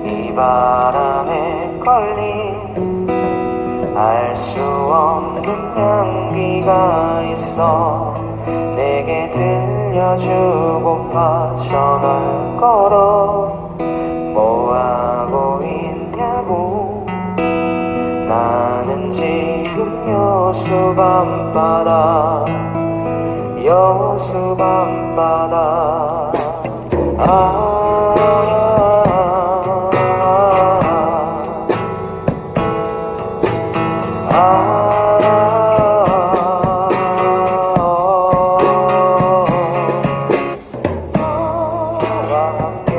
이 바람에 걸린 알 수 없는 향기가 있어 내게 들려주고파 전화를 걸어 뭐하고 있냐고 나는 지금 여수 밤바다 여수 밤바다 너와 함께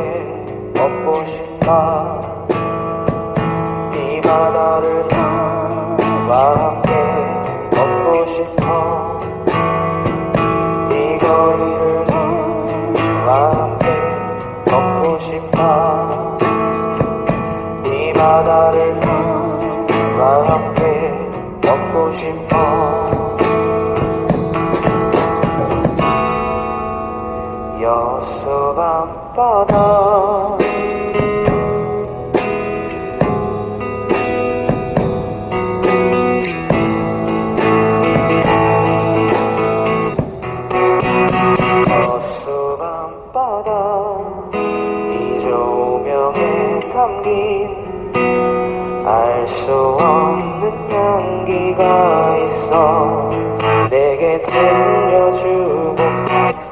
걷고 싶다 이 바다를 너와 함께 걷고 싶어 이 거리를 너와 함께 걷고 싶다 이 바다를 너와 함께 걷고 싶어 여수 밤바다 여수 밤바다 이 조명에 담긴 알 수 없는 향기가 있어 내게 들려주고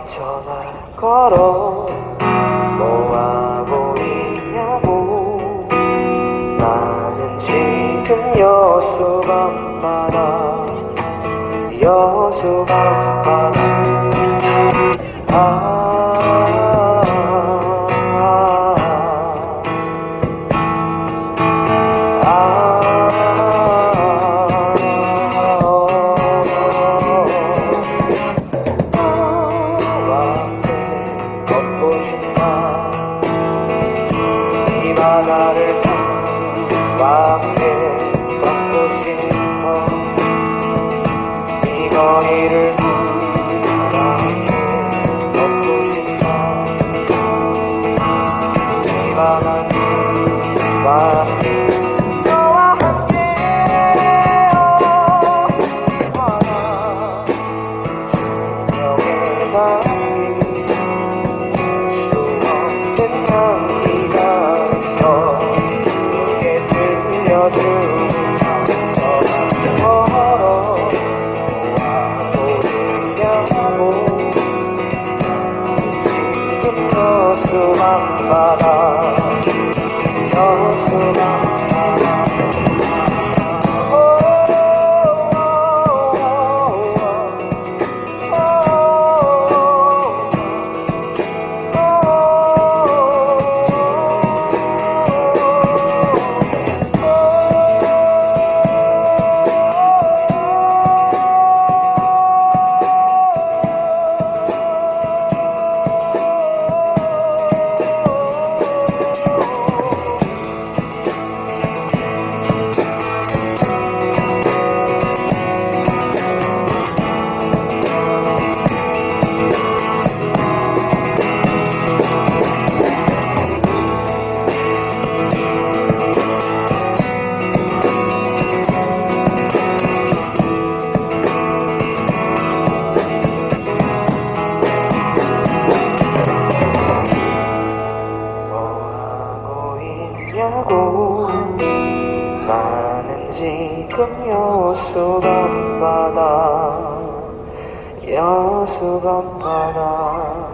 전화를 걸어 뭐하고 있냐고 나는 지금 여수 밤바다 여수 밤바다 이 바다를 너와 함께 걷고 싶어 이 거리를 너와 함께 걷고 싶어 이 바다를 너와 함께 조명에 담긴 여수 밤바다 여수 밤바다 나는 지금 여수 밤바다 여수 밤바다